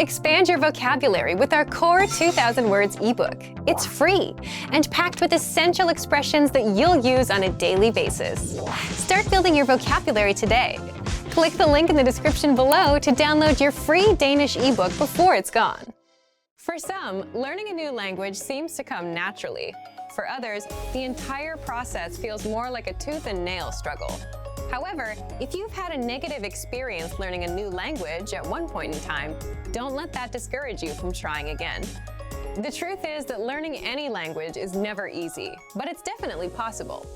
Expand your vocabulary with our Core 2,000 Words ebook. It's free and packed with essential expressions that you'll use on a daily basis. Start building your vocabulary today. Click the link in the description below to download your free Danish ebook before it's gone. For some, learning a new language seems to come naturally. For others, the entire process feels more like a tooth and nail struggle. However, if you've had a negative experience learning a new language at one point in time, don't let that discourage you from trying again. The truth is that learning any language is never easy, but it's definitely possible.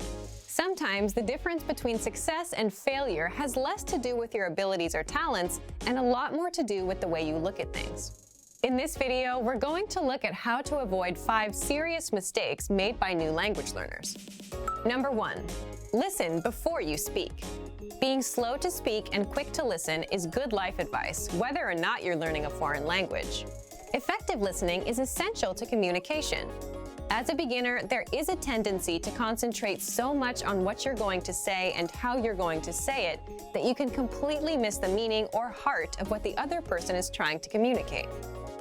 Sometimes the difference between success and failure has less to do with your abilities or talents and a lot more to do with the way you look at things. In this video, we're going to look at how to avoid 5 serious mistakes made by new language learners. Number 1. Listen before you speak. Being slow to speak and quick to listen is good life advice, whether or not you're learning a foreign language. Effective listening is essential to communication. As a beginner, there is a tendency to concentrate so much on what you're going to say and how you're going to say it that you can completely miss the meaning or heart of what the other person is trying to communicate.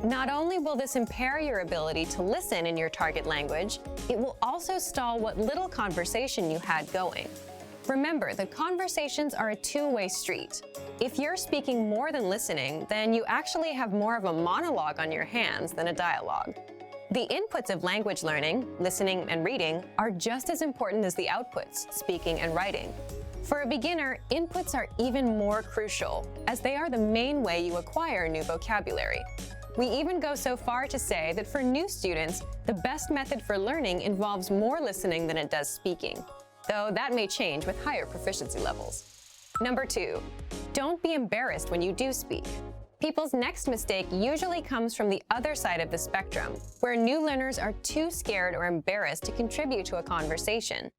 Not only will this impair your ability to listen in your target language, it will also stall what little conversation you had going. Remember that conversations are a two-way street. If you're speaking more than listening, then you actually have more of a monologue on your hands than a dialogue. The inputs of language learning, listening and reading, are just as important as the outputs, speaking and writing. For a beginner, inputs are even more crucial, as they are the main way you acquire new vocabulary. We even go so far to say that for new students, the best method for learning involves more listening than it does speaking, though that may change with higher proficiency levels. Number 2, don't be embarrassed when you do speak. People's next mistake usually comes from the other side of the spectrum, where new learners are too scared or embarrassed to contribute to a conversation.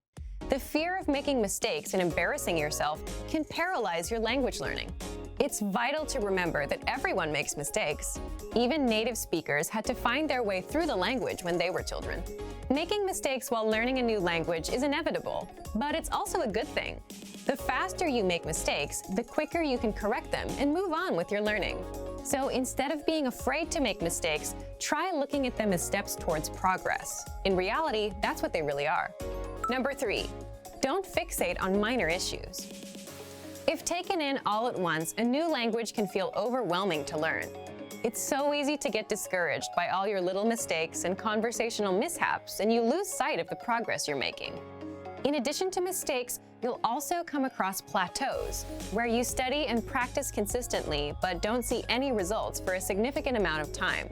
The fear of making mistakes and embarrassing yourself can paralyze your language learning. It's vital to remember that everyone makes mistakes. Even native speakers had to find their way through the language when they were children. Making mistakes while learning a new language is inevitable, but it's also a good thing. The faster you make mistakes, the quicker you can correct them and move on with your learning. So instead of being afraid to make mistakes, try looking at them as steps towards progress. In reality, that's what they really are. Number 3, don't fixate on minor issues. If taken in all at once, a new language can feel overwhelming to learn. It's so easy to get discouraged by all your little mistakes and conversational mishaps, and you lose sight of the progress you're making. In addition to mistakes, you'll also come across plateaus, where you study and practice consistently but don't see any results for a significant amount of time.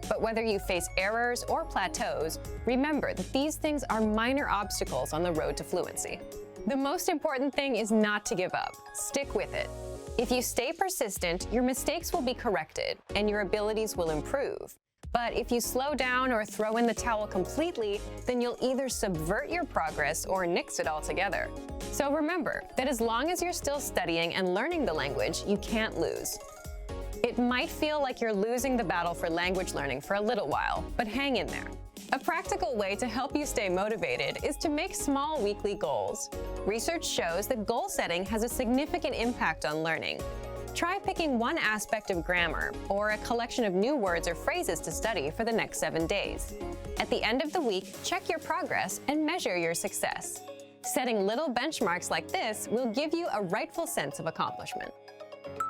But whether you face errors or plateaus, remember that these things are minor obstacles on the road to fluency. The most important thing is not to give up. Stick with it. If you stay persistent, your mistakes will be corrected and your abilities will improve. But if you slow down or throw in the towel completely, then you'll either subvert your progress or nix it altogether. So remember that as long as you're still studying and learning the language, you can't lose. It might feel like you're losing the battle for language learning for a little while, but hang in there. A practical way to help you stay motivated is to make small weekly goals. Research shows that goal setting has a significant impact on learning. Try picking one aspect of grammar or a collection of new words or phrases to study for the next 7 days. At the end of the week, check your progress and measure your success. Setting little benchmarks like this will give you a rightful sense of accomplishment.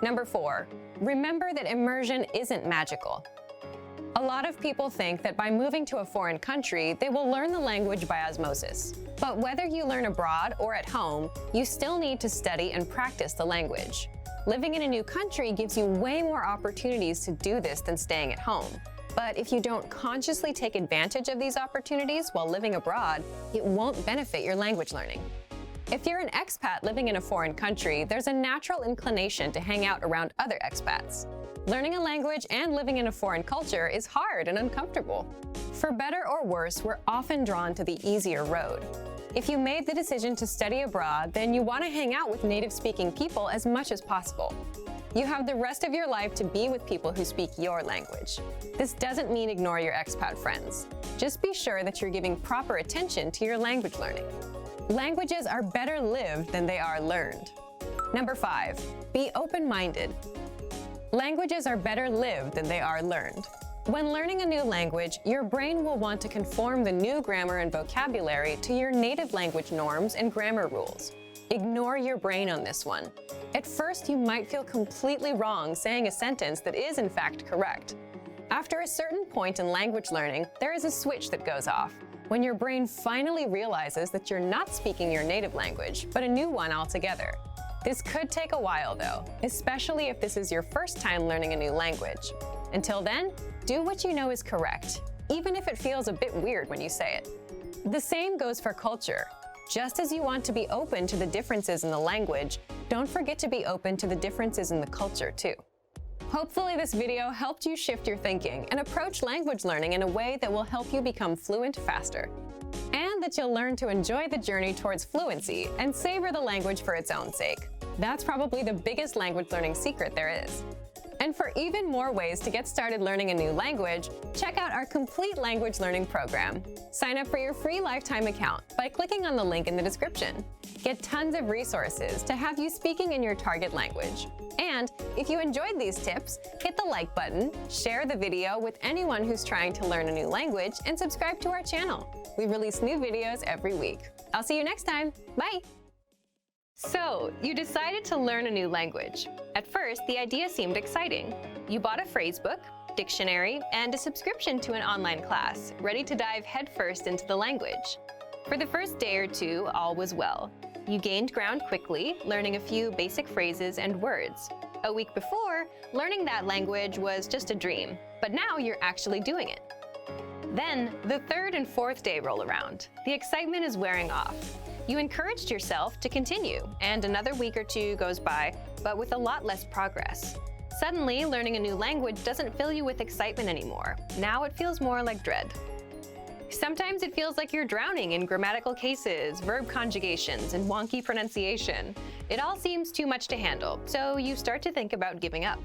Number 4, remember that immersion isn't magical. A lot of people think that by moving to a foreign country, they will learn the language by osmosis. But whether you learn abroad or at home, you still need to study and practice the language. Living in a new country gives you way more opportunities to do this than staying at home. But if you don't consciously take advantage of these opportunities while living abroad, it won't benefit your language learning. If you're an expat living in a foreign country, there's a natural inclination to hang out around other expats. Learning a language and living in a foreign culture is hard and uncomfortable. For better or worse, we're often drawn to the easier road. If you made the decision to study abroad, then you want to hang out with native-speaking people as much as possible. You have the rest of your life to be with people who speak your language. This doesn't mean ignore your expat friends. Just be sure that you're giving proper attention to your language learning. Languages are better lived than they are learned. Number 5, be open-minded. Languages are better lived than they are learned. When learning a new language, your brain will want to conform the new grammar and vocabulary to your native language norms and grammar rules. Ignore your brain on this one. At first, you might feel completely wrong saying a sentence that is in fact correct. After a certain point in language learning, there is a switch that goes off when your brain finally realizes that you're not speaking your native language, but a new one altogether. This could take a while though, especially if this is your first time learning a new language. Until then, do what you know is correct, even if it feels a bit weird when you say it. The same goes for culture. Just as you want to be open to the differences in the language, don't forget to be open to the differences in the culture too. Hopefully this video helped you shift your thinking and approach language learning in a way that will help you become fluent faster. And that you'll learn to enjoy the journey towards fluency and savor the language for its own sake. That's probably the biggest language learning secret there is. And for even more ways to get started learning a new language, check out our complete language learning program. Sign up for your free lifetime account by clicking on the link in the description. Get tons of resources to have you speaking in your target language. And if you enjoyed these tips, hit the like button, share the video with anyone who's trying to learn a new language, and subscribe to our channel. We release new videos every week. I'll see you next time. Bye! So, you decided to learn a new language. At first, the idea seemed exciting. You bought a phrase book, dictionary, and a subscription to an online class, ready to dive headfirst into the language. For the first day or two, all was well. You gained ground quickly, learning a few basic phrases and words. A week before, learning that language was just a dream, but now you're actually doing it. Then, the third and fourth day roll around. The excitement is wearing off. You encouraged yourself to continue, and another week or two goes by, but with a lot less progress. Suddenly, learning a new language doesn't fill you with excitement anymore. Now it feels more like dread. Sometimes it feels like you're drowning in grammatical cases, verb conjugations, and wonky pronunciation. It all seems too much to handle, so you start to think about giving up.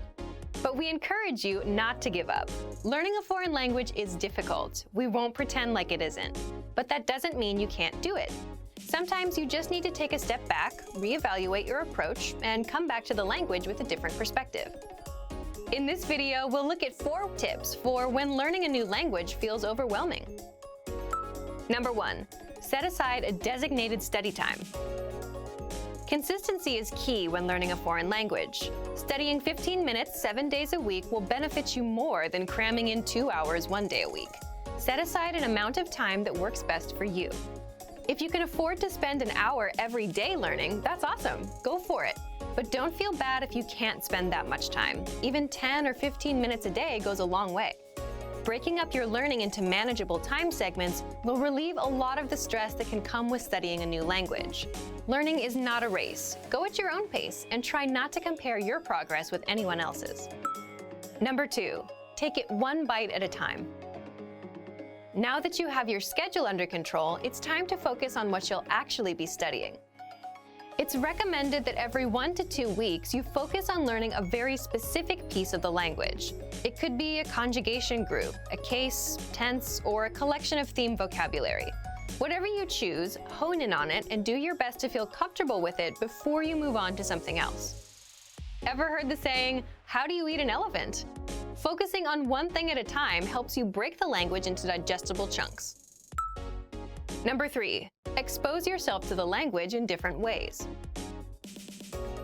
But we encourage you not to give up. Learning a foreign language is difficult. We won't pretend like it isn't. But that doesn't mean you can't do it. Sometimes you just need to take a step back, reevaluate your approach, and come back to the language with a different perspective. In this video, we'll look at 4 tips for when learning a new language feels overwhelming. Number 1, set aside a designated study time. Consistency is key when learning a foreign language. Studying 15 minutes 7 days a week will benefit you more than cramming in 2 hours 1 day a week. Set aside an amount of time that works best for you. If you can afford to spend an hour every day learning, that's awesome. Go for it. But don't feel bad if you can't spend that much time. Even 10 or 15 minutes a day goes a long way. Breaking up your learning into manageable time segments will relieve a lot of the stress that can come with studying a new language. Learning is not a race. Go at your own pace and try not to compare your progress with anyone else's. Number 2, take it one bite at a time. Now that you have your schedule under control, it's time to focus on what you'll actually be studying. It's recommended that every 1 to 2 weeks you focus on learning a very specific piece of the language. It could be a conjugation group, a case, tense, or a collection of theme vocabulary. Whatever you choose, hone in on it and do your best to feel comfortable with it before you move on to something else. Ever heard the saying, "How do you eat an elephant?" Focusing on one thing at a time helps you break the language into digestible chunks. Number 3, expose yourself to the language in different ways.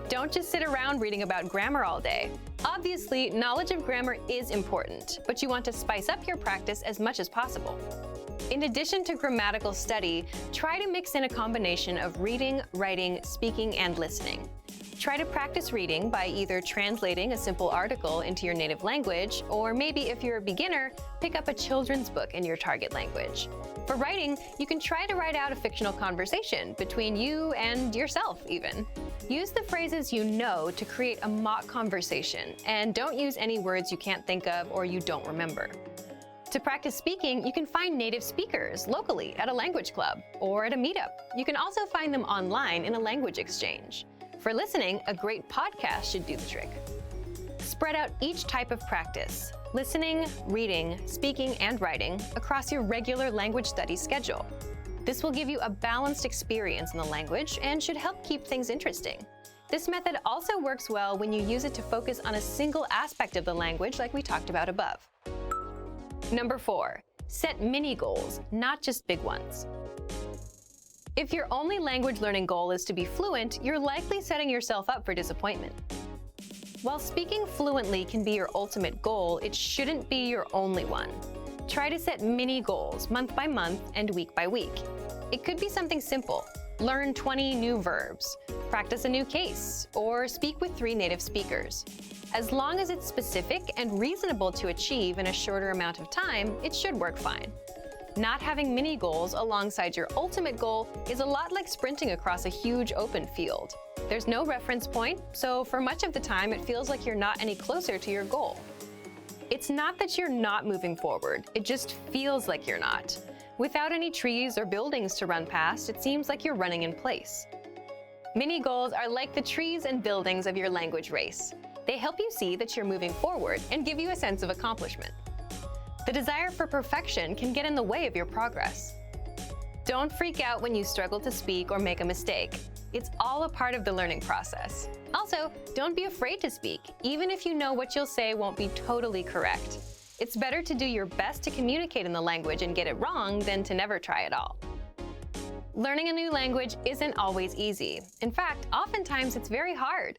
Don't just sit around reading about grammar all day. Obviously, knowledge of grammar is important, but you want to spice up your practice as much as possible. In addition to grammatical study, try to mix in a combination of reading, writing, speaking, and listening. Try to practice reading by either translating a simple article into your native language, or maybe if you're a beginner, pick up a children's book in your target language. For writing, you can try to write out a fictional conversation between you and yourself even. Use the phrases you know to create a mock conversation, and don't use any words you can't think of or you don't remember. To practice speaking, you can find native speakers locally at a language club or at a meetup. You can also find them online in a language exchange. For listening, a great podcast should do the trick. Spread out each type of practice, listening, reading, speaking, and writing, across your regular language study schedule. This will give you a balanced experience in the language and should help keep things interesting. This method also works well when you use it to focus on a single aspect of the language like we talked about above. Number 4, set mini goals, not just big ones. If your only language learning goal is to be fluent, you're likely setting yourself up for disappointment. While speaking fluently can be your ultimate goal, it shouldn't be your only one. Try to set mini goals month by month and week by week. It could be something simple. Learn 20 new verbs, practice a new case, or speak with 3 native speakers. As long as it's specific and reasonable to achieve in a shorter amount of time, it should work fine. Not having mini goals alongside your ultimate goal is a lot like sprinting across a huge open field. There's no reference point, so for much of the time it feels like you're not any closer to your goal. It's not that you're not moving forward, it just feels like you're not. Without any trees or buildings to run past, it seems like you're running in place. Mini goals are like the trees and buildings of your language race. They help you see that you're moving forward and give you a sense of accomplishment. The desire for perfection can get in the way of your progress. Don't freak out when you struggle to speak or make a mistake. It's all a part of the learning process. Also, don't be afraid to speak, even if you know what you'll say won't be totally correct. It's better to do your best to communicate in the language and get it wrong than to never try at all. Learning a new language isn't always easy. In fact, oftentimes it's very hard.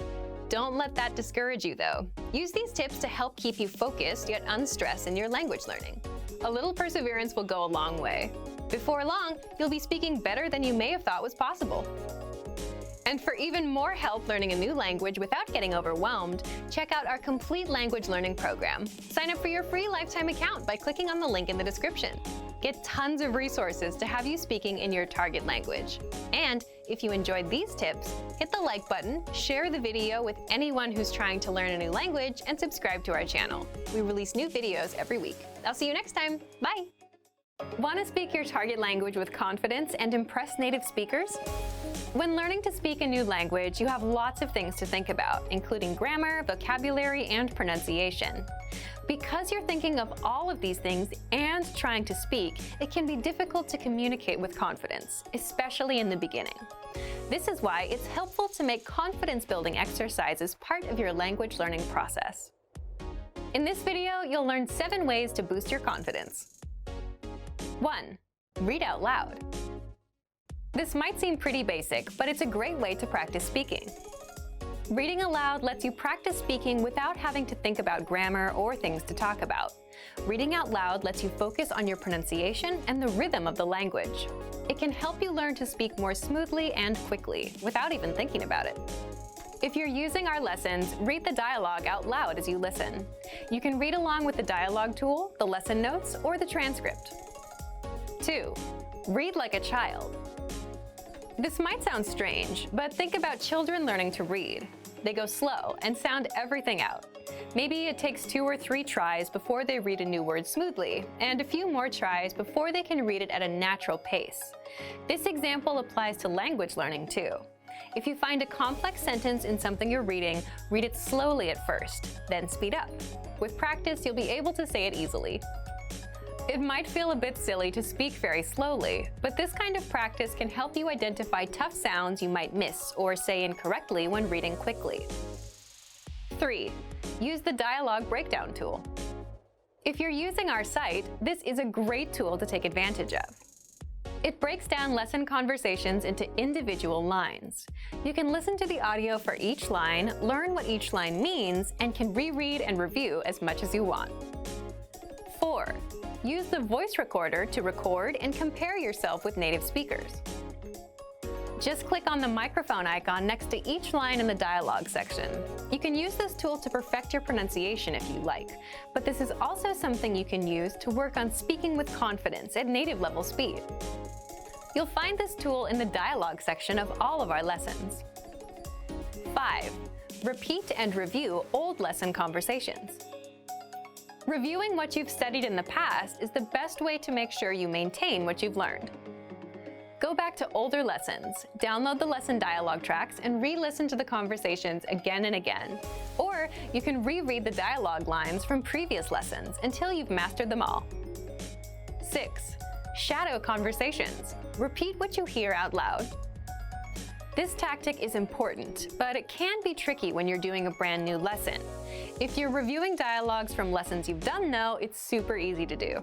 Don't let that discourage you, though. Use these tips to help keep you focused yet unstressed in your language learning. A little perseverance will go a long way. Before long, you'll be speaking better than you may have thought was possible. And for even more help learning a new language without getting overwhelmed, check out our complete language learning program. Sign up for your free lifetime account by clicking on the link in the description. Get tons of resources to have you speaking in your target language. And if you enjoyed these tips, hit the like button, share the video with anyone who's trying to learn a new language, and subscribe to our channel. We release new videos every week. I'll see you next time. Bye! Want to speak your target language with confidence and impress native speakers? When learning to speak a new language, you have lots of things to think about, including grammar, vocabulary, and pronunciation. Because you're thinking of all of these things and trying to speak, it can be difficult to communicate with confidence, especially in the beginning. This is why it's helpful to make confidence-building exercises part of your language learning process. In this video, you'll learn 7 ways to boost your confidence. 1. Read out loud. This might seem pretty basic, but it's a great way to practice speaking. Reading aloud lets you practice speaking without having to think about grammar or things to talk about. Reading out loud lets you focus on your pronunciation and the rhythm of the language. It can help you learn to speak more smoothly and quickly, without even thinking about it. If you're using our lessons, read the dialogue out loud as you listen. You can read along with the dialogue tool, the lesson notes, or the transcript. 2. Read like a child. This might sound strange, but think about children learning to read. They go slow and sound everything out. Maybe it takes 2 or 3 tries before they read a new word smoothly, and a few more tries before they can read it at a natural pace. This example applies to language learning too. If you find a complex sentence in something you're reading, read it slowly at first, then speed up. With practice, you'll be able to say it easily. It might feel a bit silly to speak very slowly, but this kind of practice can help you identify tough sounds you might miss or say incorrectly when reading quickly. 3. Use the dialogue breakdown tool. If you're using our site, this is a great tool to take advantage of. It breaks down lesson conversations into individual lines. You can listen to the audio for each line, learn what each line means, and can reread and review as much as you want. 4. Use the voice recorder to record and compare yourself with native speakers. Just click on the microphone icon next to each line in the dialogue section. You can use this tool to perfect your pronunciation if you like, but this is also something you can use to work on speaking with confidence at native level speed. You'll find this tool in the dialogue section of all of our lessons. 5. Repeat and review old lesson conversations. Reviewing what you've studied in the past is the best way to make sure you maintain what you've learned. Go back to older lessons, download the lesson dialogue tracks, and re-listen to the conversations again and again. Or you can reread the dialogue lines from previous lessons until you've mastered them all. 6. Shadow conversations. Repeat what you hear out loud. This tactic is important, but it can be tricky when you're doing a brand new lesson. If you're reviewing dialogues from lessons you've done, though, it's super easy to do.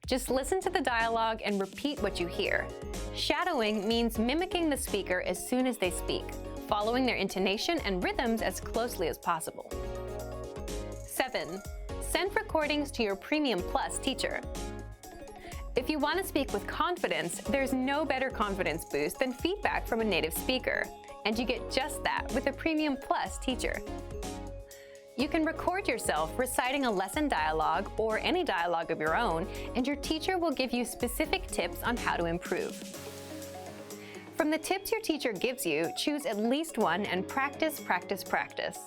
Just listen to the dialogue and repeat what you hear. Shadowing means mimicking the speaker as soon as they speak, following their intonation and rhythms as closely as possible. 7. Send recordings to your Premium Plus teacher. If you want to speak with confidence, there's no better confidence boost than feedback from a native speaker, and you get just that with a Premium Plus teacher. You can record yourself reciting a lesson dialogue or any dialogue of your own, and your teacher will give you specific tips on how to improve. From the tips your teacher gives you, choose at least one and practice, practice, practice.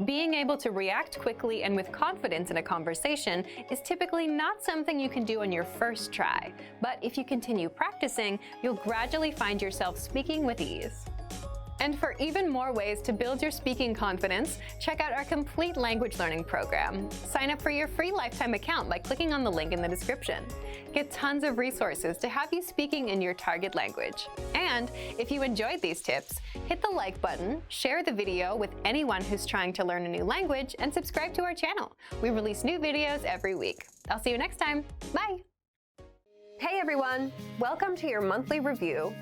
Being able to react quickly and with confidence in a conversation is typically not something you can do on your first try, but if you continue practicing, you'll gradually find yourself speaking with ease. And for even more ways to build your speaking confidence, check out our complete language learning program. Sign up for your free lifetime account by clicking on the link in the description. Get tons of resources to have you speaking in your target language. And if you enjoyed these tips, hit the like button, share the video with anyone who's trying to learn a new language, and subscribe to our channel. We release new videos every week. I'll see you next time. Bye! Hey everyone! Welcome to your monthly review,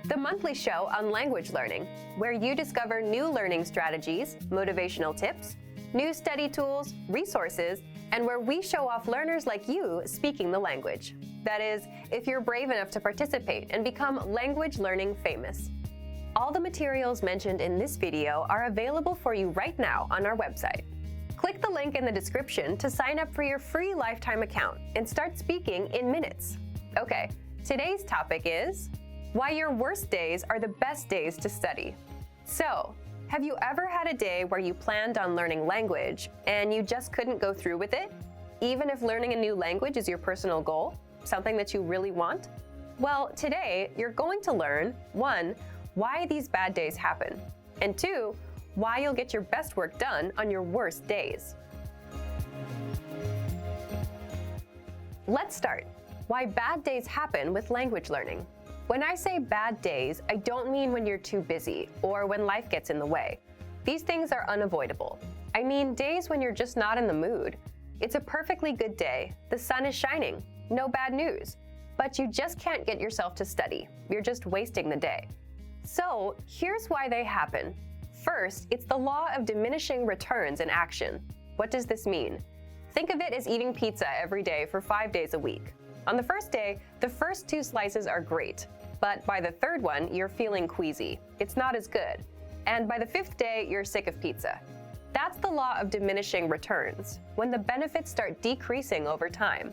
the monthly show on language learning, where you discover new learning strategies, motivational tips, new study tools, resources, and where we show off learners like you speaking the language. That is, if you're brave enough to participate and become language learning famous. All the materials mentioned in this video are available for you right now on our website. Click the link in the description to sign up for your free lifetime account and start speaking in minutes. Okay, today's topic is why your worst days are the best days to study. So, have you ever had a day where you planned on learning language and you just couldn't go through with it? Even if learning a new language is your personal goal, something that you really want? Well, today you're going to learn 1. Why these bad days happen, and 2. Why you'll get your best work done on your worst days. Let's start. Why bad days happen with language learning. When I say bad days, I don't mean when you're too busy or when life gets in the way. These things are unavoidable. I mean days when you're just not in the mood. It's a perfectly good day, the sun is shining, no bad news, but you just can't get yourself to study. You're just wasting the day. So here's why they happen. First, it's the law of diminishing returns in action. What does this mean? Think of it as eating pizza every day for 5 days a week. On the first day, the first 2 slices are great, but by the third one, you're feeling queasy. It's not as good. And by the 5th day, you're sick of pizza. That's the law of diminishing returns, when the benefits start decreasing over time.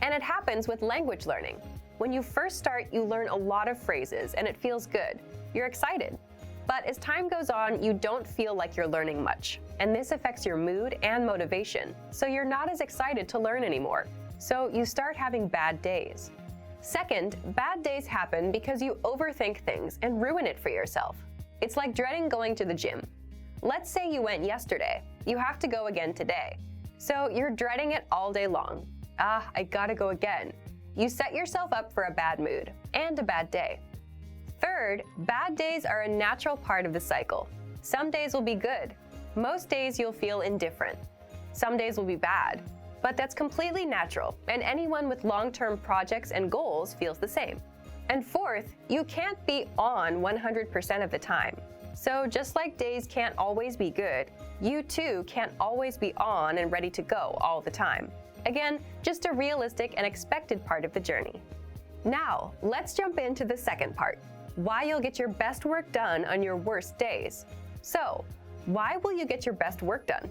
And it happens with language learning. When you first start, you learn a lot of phrases and it feels good. You're excited. But as time goes on, you don't feel like you're learning much. And this affects your mood and motivation, so you're not as excited to learn anymore. So you start having bad days. Second, bad days happen because you overthink things and ruin it for yourself. It's like dreading going to the gym. Let's say you went yesterday. You have to go again today. So you're dreading it all day long. I gotta go again. You set yourself up for a bad mood and a bad day. Third, bad days are a natural part of the cycle. Some days will be good. Most days you'll feel indifferent. Some days will be bad. But that's completely natural, and anyone with long-term projects and goals feels the same. And fourth, you can't be on 100% of the time. So just like days can't always be good, you too can't always be on and ready to go all the time. Again, just a realistic and expected part of the journey. Now, let's jump into the second part, why you'll get your best work done on your worst days. So, why will you get your best work done?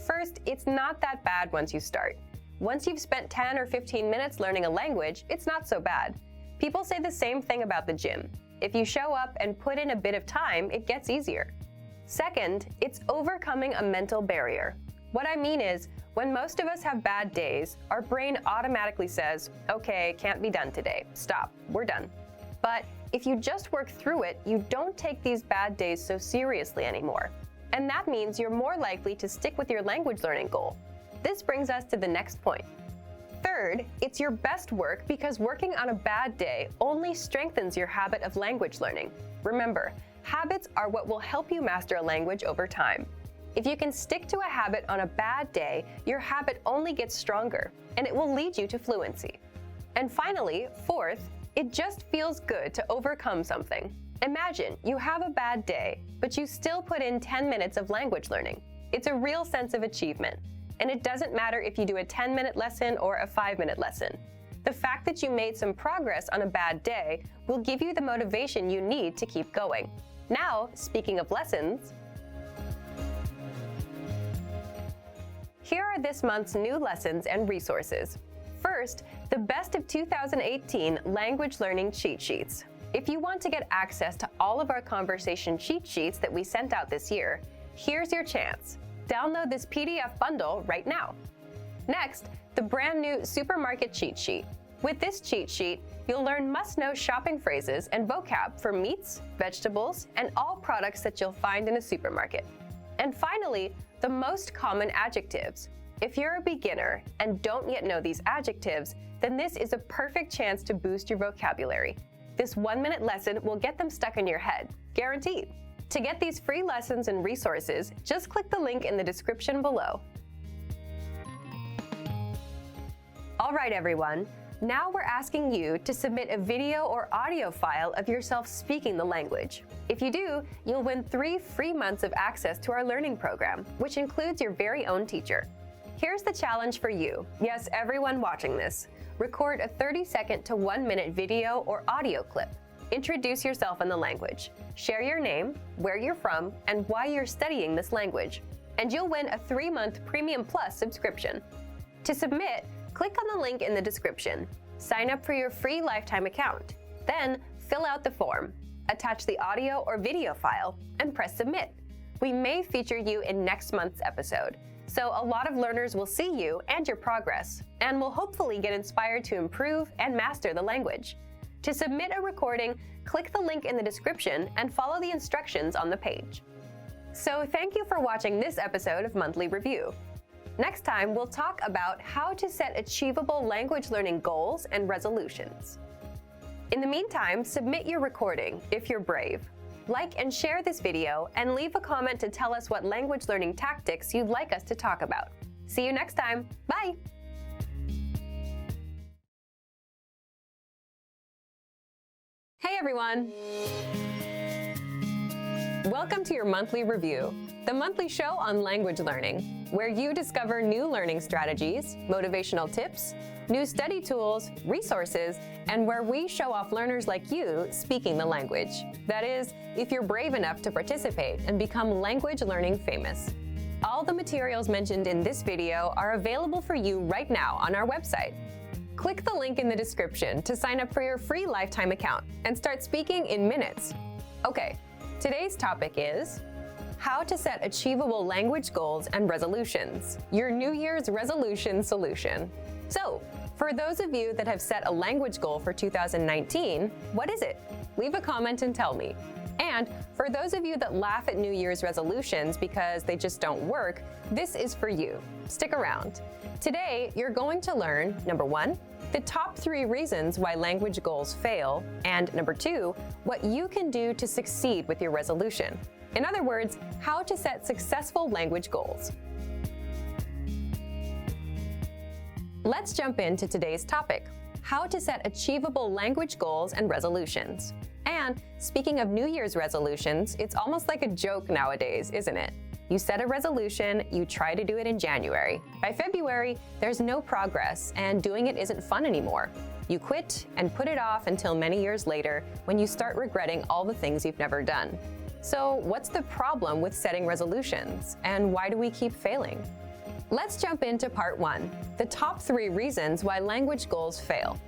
First, it's not that bad once you start. Once you've spent 10 or 15 minutes learning a language, it's not so bad. People say the same thing about the gym. If you show up and put in a bit of time, it gets easier. Second, it's overcoming a mental barrier. What I mean is, when most of us have bad days, our brain automatically says, okay, can't be done today. Stop, we're done. But if you just work through it, you don't take these bad days so seriously anymore. And that means you're more likely to stick with your language learning goal. This brings us to the next point. Third, it's your best work because working on a bad day only strengthens your habit of language learning. Remember, habits are what will help you master a language over time. If you can stick to a habit on a bad day, your habit only gets stronger, and it will lead you to fluency. And finally, fourth, it just feels good to overcome something. Imagine you have a bad day, but you still put in 10 minutes of language learning. It's a real sense of achievement, and it doesn't matter if you do a 10-minute lesson or a 5-minute lesson. The fact that you made some progress on a bad day will give you the motivation you need to keep going. Now, speaking of lessons, here are this month's new lessons and resources. First, the Best of 2018 Language Learning Cheat Sheets. If you want to get access to all of our conversation cheat sheets that we sent out this year, here's your chance. Download this PDF bundle right now. Next, the brand new Supermarket Cheat Sheet. With this cheat sheet, you'll learn must-know shopping phrases and vocab for meats, vegetables, and all products that you'll find in a supermarket. And finally, the most common adjectives. If you're a beginner and don't yet know these adjectives, then this is a perfect chance to boost your vocabulary. This 1-minute lesson will get them stuck in your head, guaranteed. To get these free lessons and resources, just click the link in the description below. All right, everyone. Now we're asking you to submit a video or audio file of yourself speaking the language. If you do, you'll win 3 free months of access to our learning program, which includes your very own teacher. Here's the challenge for you. Yes, everyone watching this. Record a 30-second to 1-minute video or audio clip. Introduce yourself in the language. Share your name, where you're from, and why you're studying this language. And you'll win a 3-month Premium Plus subscription. To submit, click on the link in the description. Sign up for your free lifetime account. Then, fill out the form. Attach the audio or video file, and press submit. We may feature you in next month's episode. So a lot of learners will see you and your progress, and will hopefully get inspired to improve and master the language. To submit a recording, click the link in the description and follow the instructions on the page. So thank you for watching this episode of Monthly Review. Next time, we'll talk about how to set achievable language learning goals and resolutions. In the meantime, submit your recording if you're brave. Like and share this video, and leave a comment to tell us what language learning tactics you'd like us to talk about. See you next time. Bye! Hey everyone! Welcome to your monthly review, the monthly show on language learning, where you discover new learning strategies, motivational tips, new study tools, resources, and where we show off learners like you speaking the language. That is, if you're brave enough to participate and become language learning famous. All the materials mentioned in this video are available for you right now on our website. Click the link in the description to sign up for your free lifetime account and start speaking in minutes. Okay, today's topic is how to set achievable language goals and resolutions, your New Year's resolution solution. So, for those of you that have set a language goal for 2019, what is it? Leave a comment and tell me. And for those of you that laugh at New Year's resolutions because they just don't work, this is for you. Stick around. Today, you're going to learn, number 1, the top 3 reasons why language goals fail, and number 2, what you can do to succeed with your resolution. In other words, how to set successful language goals. Let's jump into today's topic, how to set achievable language goals and resolutions. And speaking of New Year's resolutions, it's almost like a joke nowadays, isn't it? You set a resolution, you try to do it in January. By February, there's no progress, and doing it isn't fun anymore. You quit and put it off until many years later when you start regretting all the things you've never done. So what's the problem with setting resolutions, and why do we keep failing? Let's jump into part 1, the top 3 reasons why language goals fail.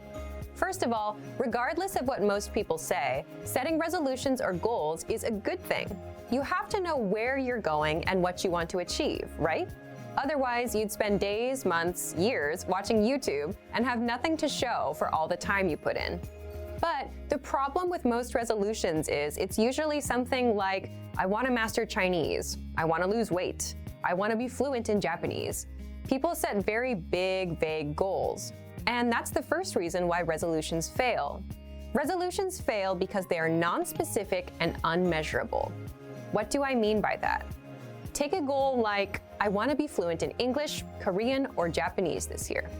First of all, regardless of what most people say, setting resolutions or goals is a good thing. You have to know where you're going and what you want to achieve, right? Otherwise, you'd spend days, months, years watching YouTube and have nothing to show for all the time you put in. But the problem with most resolutions is it's usually something like, I want to master Chinese, I want to lose weight, I want to be fluent in Japanese. People set very big, vague goals. And that's the first reason why resolutions fail. Resolutions fail because they are non-specific and unmeasurable. What do I mean by that? Take a goal like, I want to be fluent in English, Korean, or Japanese this year.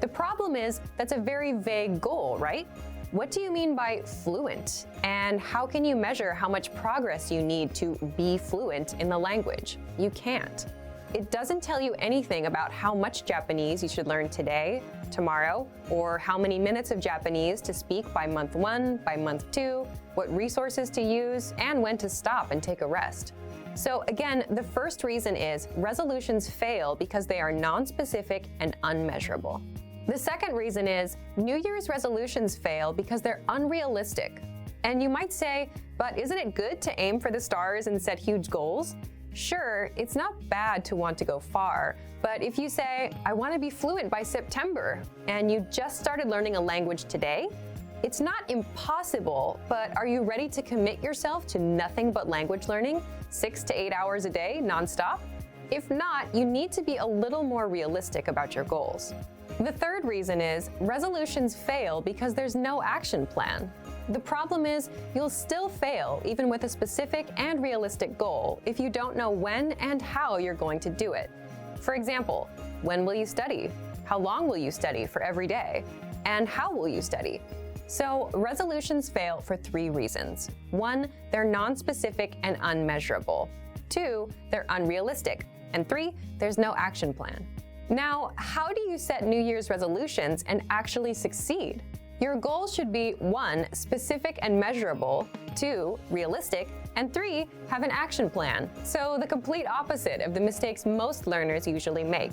The problem is that's a very vague goal, right? What do you mean by fluent? And how can you measure how much progress you need to be fluent in the language? You can't. It doesn't tell you anything about how much Japanese you should learn today, tomorrow, or how many minutes of Japanese to speak by month 1, by month 2, what resources to use, and when to stop and take a rest. So again, the first reason is resolutions fail because they are non-specific and unmeasurable. The second reason is New Year's resolutions fail because they're unrealistic. And you might say, but isn't it good to aim for the stars and set huge goals? Sure, it's not bad to want to go far, but if you say, I want to be fluent by September, and you just started learning a language today, it's not impossible, but are you ready to commit yourself to nothing but language learning, 6 to 8 hours a day, nonstop? If not, you need to be a little more realistic about your goals. The third reason is resolutions fail because there's no action plan. The problem is you'll still fail even with a specific and realistic goal if you don't know when and how you're going to do it. For example, when will you study? How long will you study for every day? And how will you study? So resolutions fail for 3 reasons. 1, they're non-specific and unmeasurable. 2, they're unrealistic. And 3, there's no action plan. Now, how do you set New Year's resolutions and actually succeed? Your goals should be 1, specific and measurable, 2, realistic, and 3, have an action plan. So the complete opposite of the mistakes most learners usually make.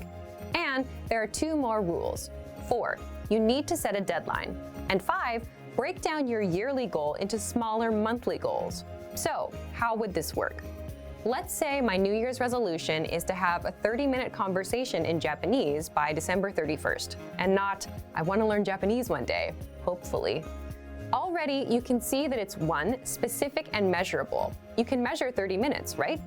And there are 2 more rules. 4, you need to set a deadline. And 5, break down your yearly goal into smaller monthly goals. So how would this work? Let's say my New Year's resolution is to have a 30-minute conversation in Japanese by December 31st, and not, I want to learn Japanese one day, hopefully. Already, you can see that it's 1, specific and measurable. You can measure 30 minutes, right?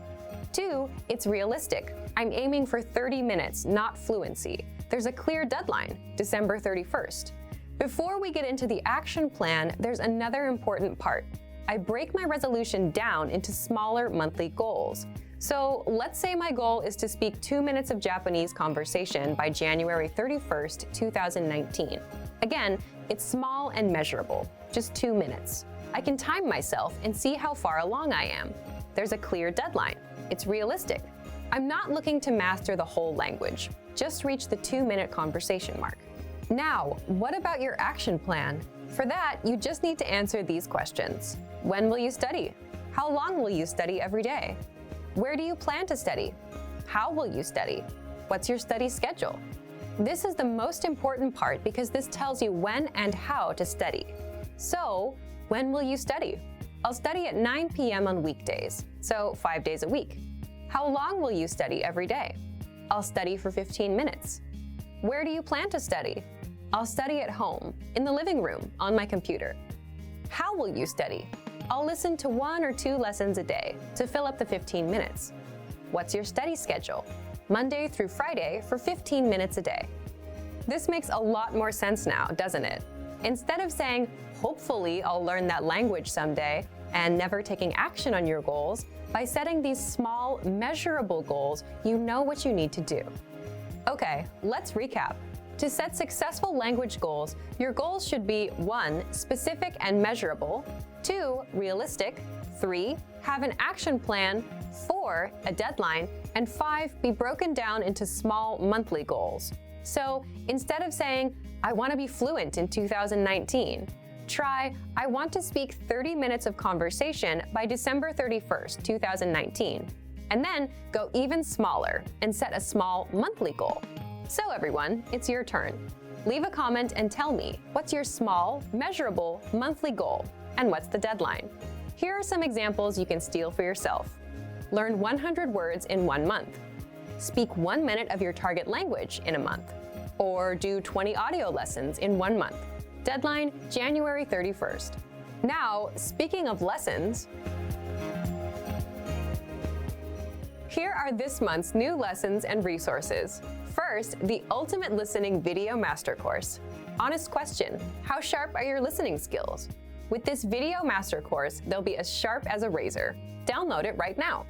2, it's realistic. I'm aiming for 30 minutes, not fluency. There's a clear deadline, December 31st. Before we get into the action plan, there's another important part. I break my resolution down into smaller monthly goals. So let's say my goal is to speak 2 minutes of Japanese conversation by January 31st, 2019. Again, it's small and measurable, just 2 minutes. I can time myself and see how far along I am. There's a clear deadline. It's realistic. I'm not looking to master the whole language, just reach the 2-minute conversation mark. Now, what about your action plan? For that, you just need to answer these questions. When will you study? How long will you study every day? Where do you plan to study? How will you study? What's your study schedule? This is the most important part because this tells you when and how to study. So, when will you study? I'll study at 9 p.m. on weekdays, so 5 days a week. How long will you study every day? I'll study for 15 minutes. Where do you plan to study? I'll study at home, in the living room, on my computer. How will you study? I'll listen to 1 or 2 lessons a day to fill up the 15 minutes. What's your study schedule? Monday through Friday for 15 minutes a day. This makes a lot more sense now, doesn't it? Instead of saying, hopefully I'll learn that language someday, and never taking action on your goals, by setting these small, measurable goals, you know what you need to do. Okay, let's recap. To set successful language goals, your goals should be 1, specific and measurable, 2, realistic, 3, have an action plan, 4, a deadline, and 5, be broken down into small monthly goals. So instead of saying, I want to be fluent in 2019, try, I want to speak 30 minutes of conversation by December 31st, 2019. And then go even smaller and set a small monthly goal. So everyone, it's your turn. Leave a comment and tell me, what's your small, measurable, monthly goal? And what's the deadline? Here are some examples you can steal for yourself. Learn 100 words in 1 month. Speak 1 minute of your target language in a month. Or do 20 audio lessons in 1 month. Deadline, January 31st. Now, speaking of lessons, here are this month's new lessons and resources. First, the Ultimate Listening Video Master Course. Honest question, how sharp are your listening skills? With this video master course, they'll be as sharp as a razor. Download it right now.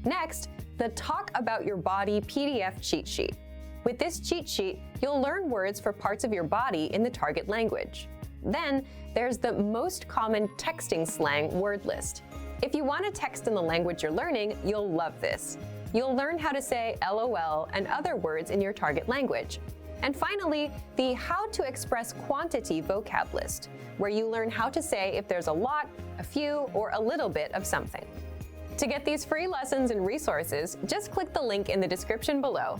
Next, the Talk About Your Body PDF cheat sheet. With this cheat sheet, you'll learn words for parts of your body in the target language. Then, there's the most common texting slang word list. If you want to text in the language you're learning, you'll love this. You'll learn how to say LOL and other words in your target language. And finally, the How to Express Quantity vocab list, where you learn how to say if there's a lot, a few, or a little bit of something. To get these free lessons and resources, just click the link in the description below.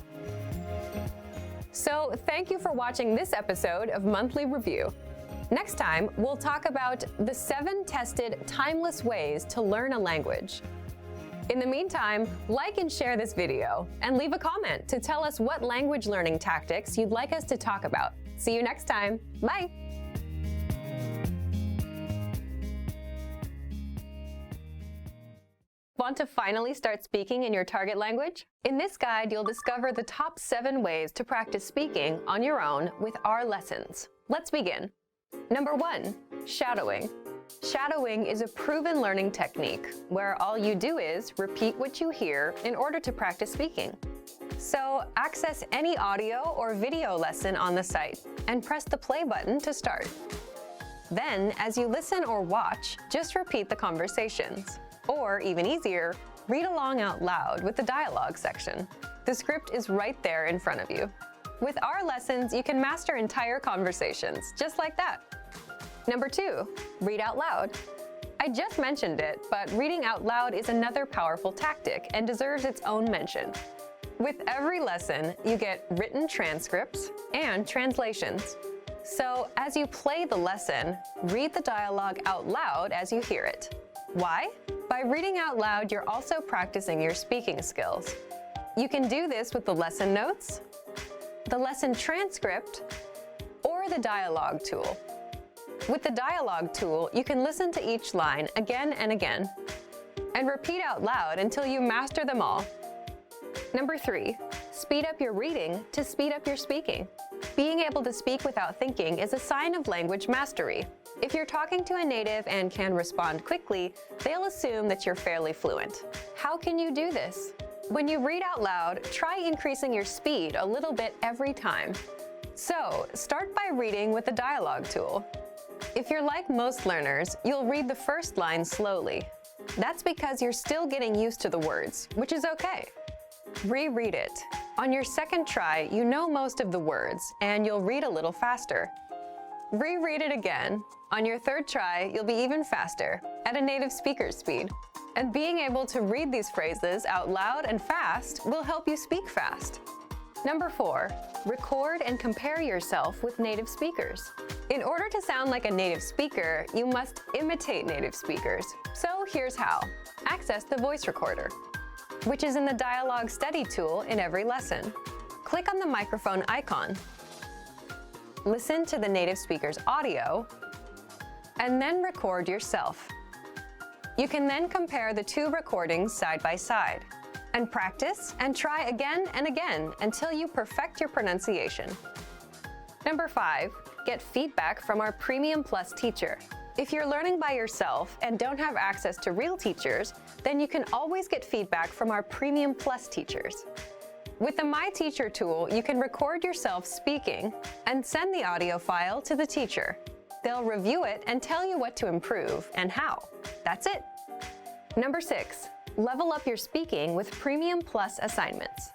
So, thank you for watching this episode of Monthly Review. Next time, we'll talk about the 7 tested timeless ways to learn a language. In the meantime, like and share this video, and leave a comment to tell us what language learning tactics you'd like us to talk about. See you next time. Bye! Want to finally start speaking in your target language? In this guide, you'll discover the top 7 ways to practice speaking on your own with our lessons. Let's begin. Number 1, shadowing. Shadowing is a proven learning technique where all you do is repeat what you hear in order to practice speaking. So, access any audio or video lesson on the site and press the play button to start. Then, as you listen or watch, just repeat the conversations. Or, even easier, read along out loud with the dialogue section. The script is right there in front of you. With our lessons, you can master entire conversations, just like that. Number 2, read out loud. I just mentioned it, but reading out loud is another powerful tactic and deserves its own mention. With every lesson, you get written transcripts and translations. So, as you play the lesson, read the dialogue out loud as you hear it. Why? By reading out loud, you're also practicing your speaking skills. You can do this with the lesson notes, the lesson transcript, or the dialogue tool. With the dialogue tool, you can listen to each line again and again, and repeat out loud until you master them all. Number 3, speed up your reading to speed up your speaking. Being able to speak without thinking is a sign of language mastery. If you're talking to a native and can respond quickly, they'll assume that you're fairly fluent. How can you do this? When you read out loud, try increasing your speed a little bit every time. So, start by reading with the dialogue tool. If you're like most learners, you'll read the first line slowly. That's because you're still getting used to the words, which is okay. Reread it. On your second try, you know most of the words, and you'll read a little faster. Reread it again. On your third try, you'll be even faster, at a native speaker's speed. And being able to read these phrases out loud and fast will help you speak fast. Number 4, record and compare yourself with native speakers. In order to sound like a native speaker, you must imitate native speakers. So here's how. Access the voice recorder, which is in the dialogue study tool in every lesson. Click on the microphone icon. Listen to the native speaker's audio, and then record yourself. You can then compare the 2 recordings side by side, and practice and try again and again until you perfect your pronunciation. Number 5, get feedback from our Premium Plus teacher. If you're learning by yourself and don't have access to real teachers, then you can always get feedback from our Premium Plus teachers. With the My Teacher tool, you can record yourself speaking and send the audio file to the teacher. They'll review it and tell you what to improve and how. That's it. Number 6, level up your speaking with Premium Plus assignments.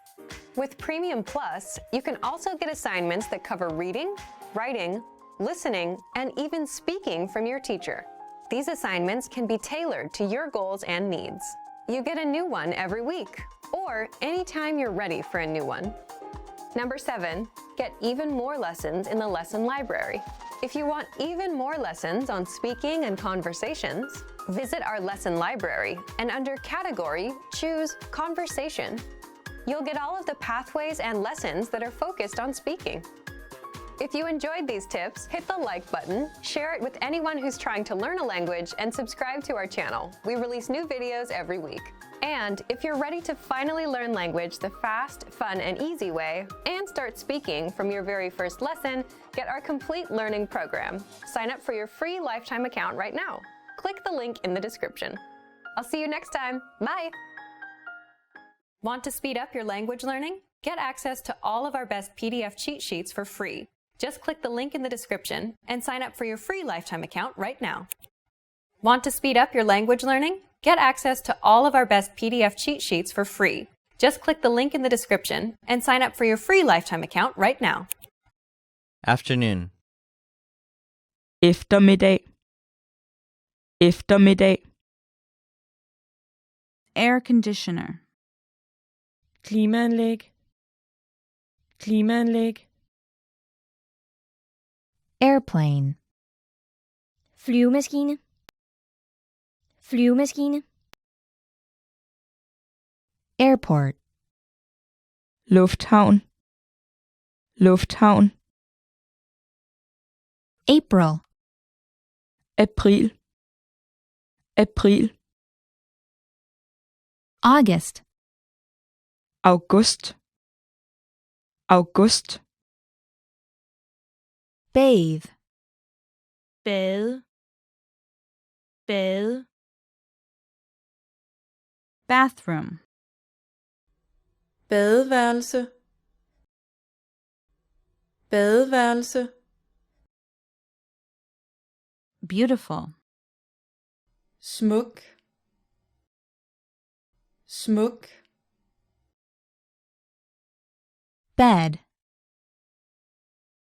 With Premium Plus, you can also get assignments that cover reading, writing, listening, and even speaking from your teacher. These assignments can be tailored to your goals and needs. You get a new one every week, or anytime you're ready for a new one. Number 7, get even more lessons in the lesson library. If you want even more lessons on speaking and conversations, visit our lesson library and under Category, choose Conversation. You'll get all of the pathways and lessons that are focused on speaking. If you enjoyed these tips, hit the like button, share it with anyone who's trying to learn a language, and subscribe to our channel. We release new videos every week. And if you're ready to finally learn language the fast, fun, and easy way, and start speaking from your very first lesson, get our complete learning program. Sign up for your free lifetime account right now. Click the link in the description. I'll see you next time. Bye! Want to speed up your language learning? Get access to all of our best PDF cheat sheets for free. Just click the link in the description and sign up for your free lifetime account right now. Want to speed up your language learning? Get access to all of our best PDF cheat sheets for free. Just click the link in the description and sign up for your free lifetime account right now. Afternoon. Eftermiddag. Eftermiddag. Air conditioner. Klimaanlæg. Klimaanlæg. Airplane. Flyvemaskine. Flyvemaskine. Airport. Lufthavn. Lufthavn. April. April. April. August. August. August. Bathe. Bade. Bade. Bathroom. Badeværelse. Badeværelse. Beautiful. Smuk. Smuk. Bed.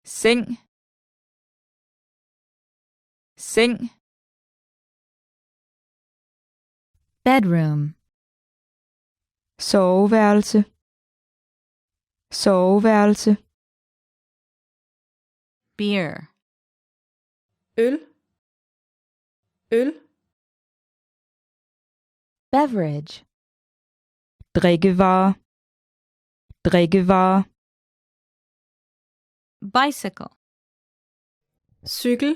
Seng. Seng. Bedroom. Soveværelse. Soveværelse. Beer. Øl. Øl. Beverage. Drikkevarer. Drikkevarer. Bicycle. Cykel.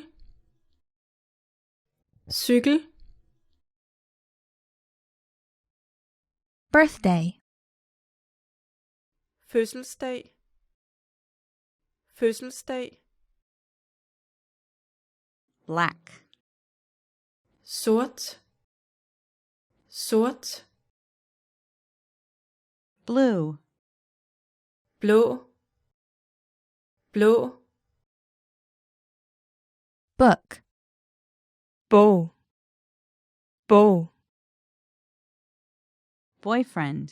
Cykel. Birthday. Fødselsdag. Fødselsdag. Black. Sort. Sort. Blue. Blå. Blå. Book. Bog. Bog. Boyfriend.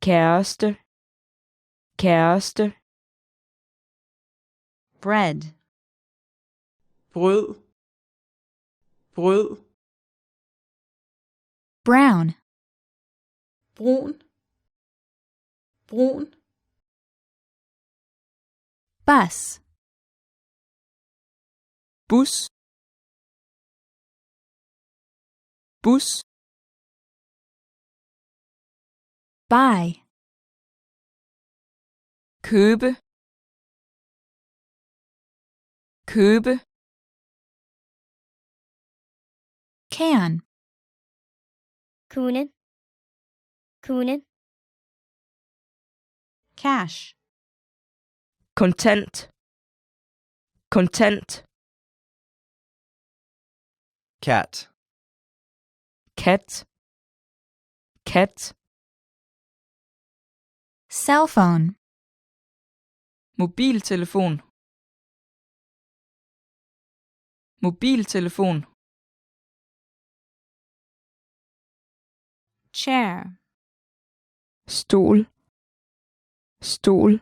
Kæreste. Kæreste. Bread. Brød. Brød. Brown. Brun. Brun. Bus. Bus. Bus. Buy. Købe. Købe. Can. Kunne. Kunne. Cash. Kontant. Kontant. Cat. Kat. Kat. Cell phone. Mobiltelefon. Mobiltelefon. Chair. Stol. Stol.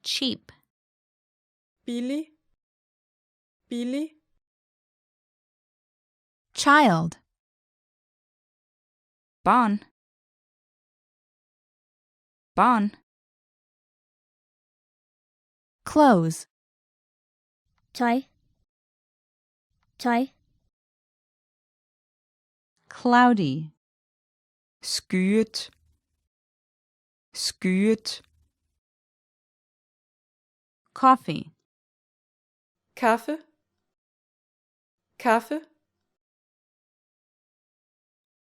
Cheap. Billig. Billig. Child. Barn. Barn. Clothes. Tøj. Tøj. Cloudy. Skyet. Skyet. Coffee. Kaffe. Kaffe.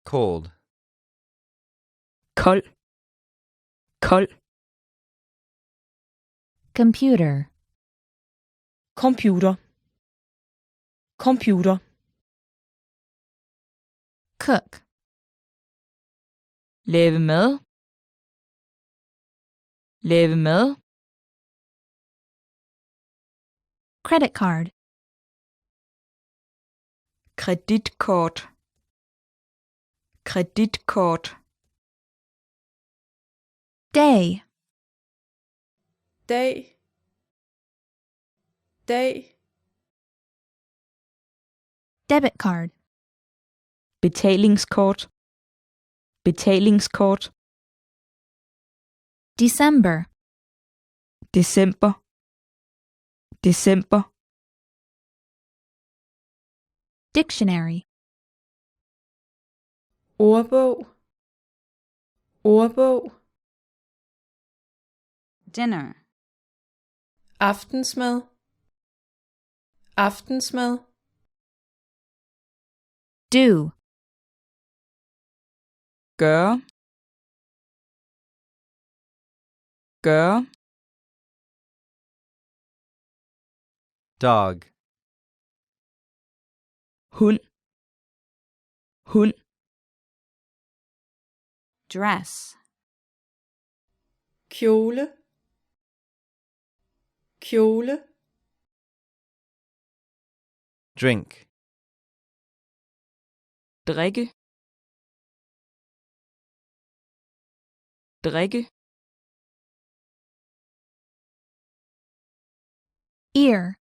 Cold. kold, kold, Computer. Computer. Computer. Cook. lave mad, lave mad, Credit card. kreditkort, kreditkort, Day. Dag. Dag. Debit card. betalingskort, betalingskort, December. december, december, Dictionary. Ordbog. Ordbog. Dinner. Aftensmad. Aftensmad. Do. gøre, gøre, Dog. hund, hund, Dress. Kjole. Kjole. Drink. drikke, drikke, Ear.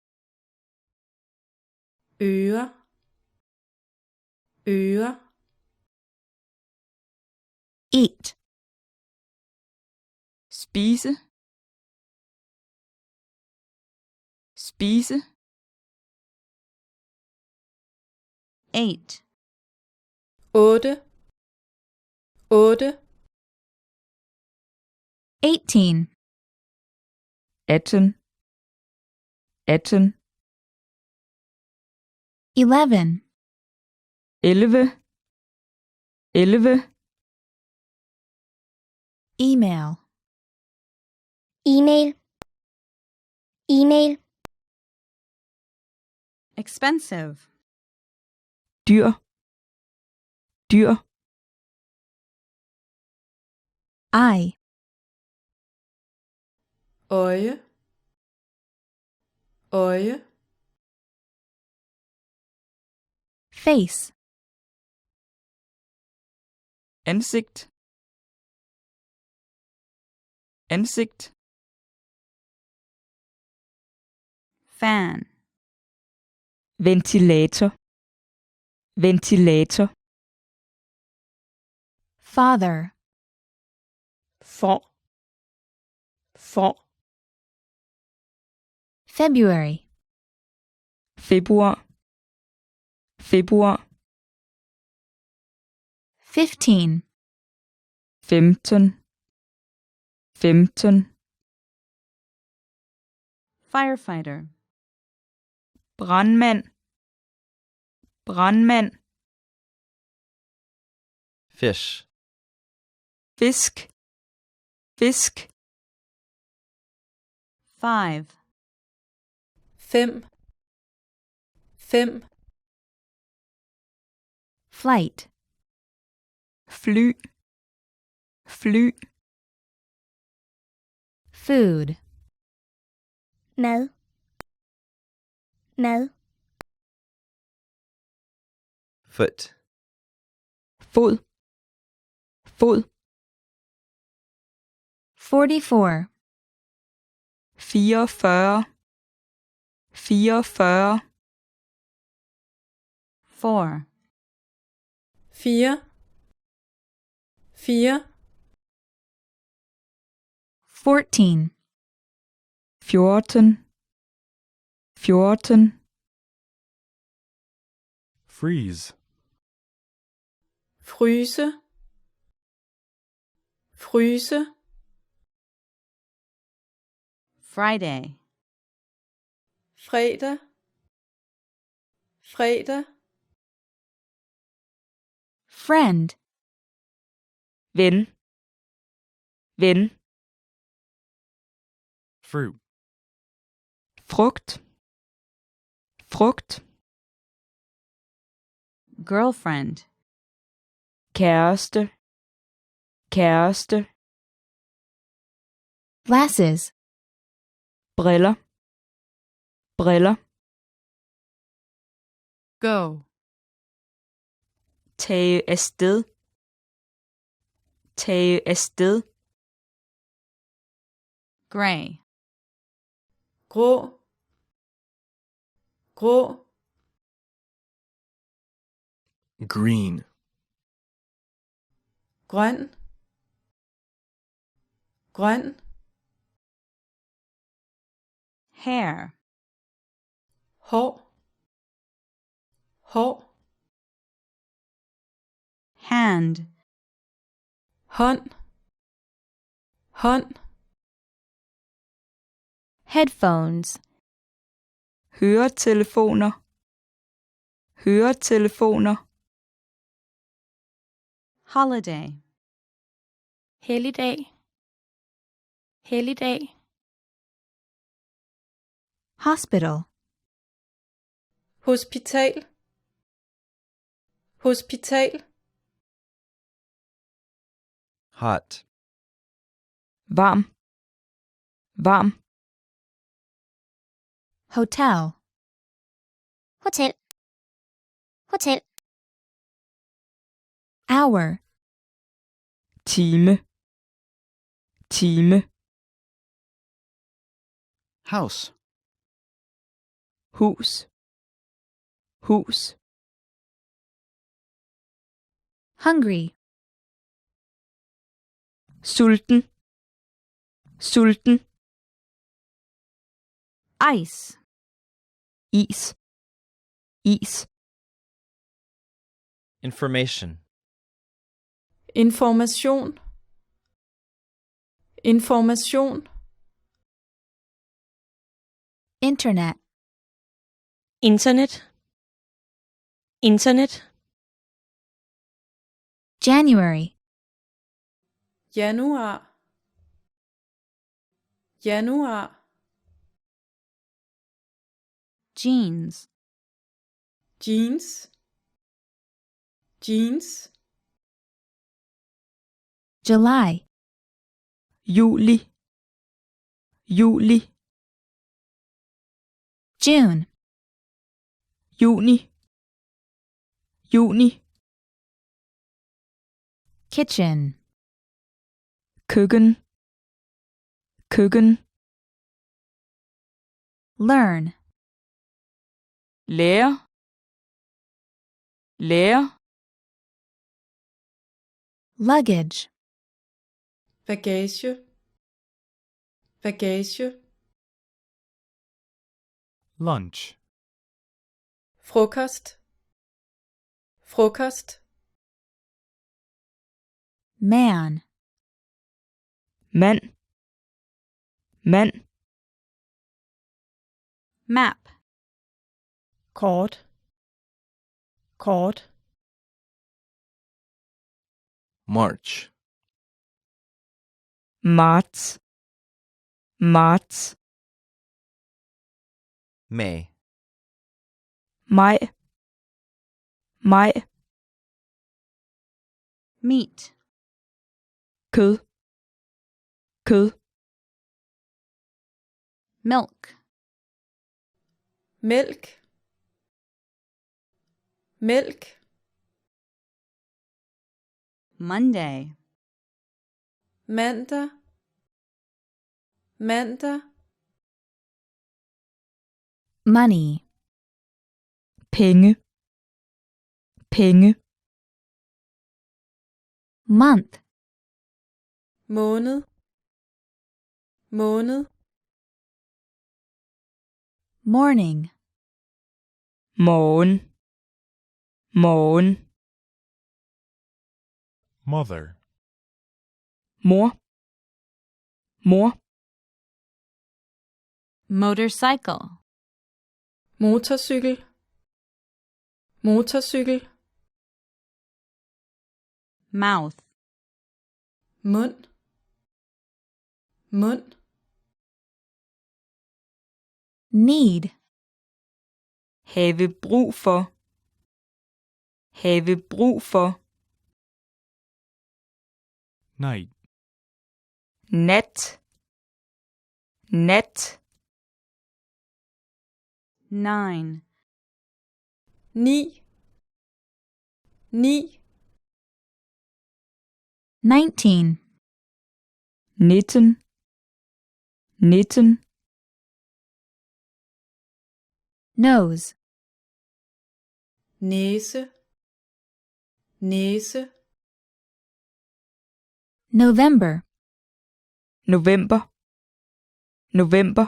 Øre. Øre. Eat. spise, spise, 8. 8. 8. 18. 18, 18, 11. 11, 11, Email. Email. Email. Expensive. dyr, dyr, Eye. Øje. Øje. Face. ansigt, ansigt, Fan. ventilator, ventilator, Father. For. For. February. februar, februar, 15. 15, 15, Firefighter. brandmand, brandmand, Fish. fisk, fisk, 5. 5. 5. Flight. fly, fly, Food. Mad. Mad. Foot. fod, fod, 44. 44, 44, 4. 4. 4. 14. 14, 14, Freeze. Fryse. Fryse. Friday. Fredag. Fredag. Friend. ven, ven, Fruit. frugt, frugt, Girlfriend. kæreste, kæreste, Glasses. briller, briller, Go. tage afsted, tage afsted, Gray. grå, grå, Green. grøn, grøn, Hair. hår, hår, Hand. hånd, hånd, Headphones. høretelefoner, høretelefoner, Holiday. Helligdag. Helligdag. Hospital. hospital, hospital, Hot. varm, varm, Hotel. Hotel. Hotel. Hour. time, time, House. hus, hus, Hungry. sulten, sulten, Ice. is, is, Information. information, information, Internet. Internet. Internet. January. januar, januar, Jeans. jeans, jeans, July. juli, juli, June. juni, juni, Kitchen. køkken, køkken, Learn. lære, lære, Luggage. bagage, bagage, Lunch. frokost, frokost, Man. mand, mand, Map. kort, kort, March. marts, marts, May. maj, maj, Meat. kød, kød, Milk. mælk, mælk, Monday. mandag, mandag, Money. penge, penge, Month. måned, måned, Morning. morgen, morgen, Mother. mor, mor, Motorcycle. motorcykel, motorcykel, Mouth. mund, mund, Need. Have brug for. Have brug for. Night. Nat. Nat. 9. 9, 9, 19. 19. 19. Nose. næse, næse, November. November. November.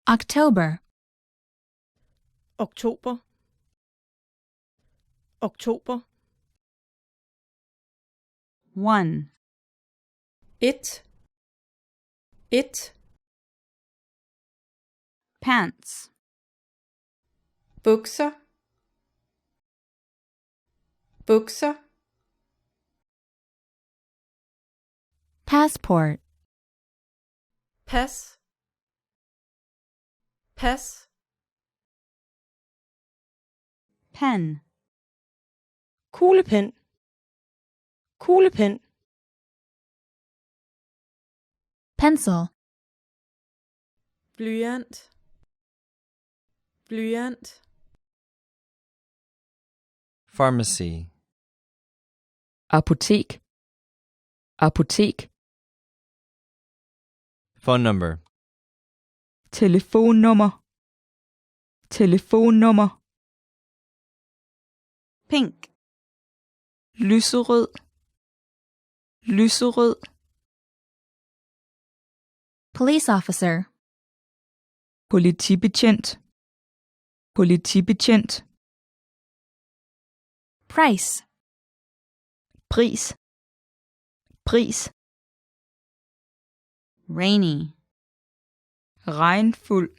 October. oktober, oktober, 1. 1, 1, Pants. bukser, bukser, Passport. pas, pas, Pen. Kuglepen. Kuglepen. Pencil. blyant, blyant, Pharmacy. Apotek. Apotek. Phone number. Telefonnummer. Telefonnummer. Pink. Lyserød. Lyserød. Police officer. Politibetjent. Politibetjent. Price. Pris. Pris. Rainy. Regnfuld.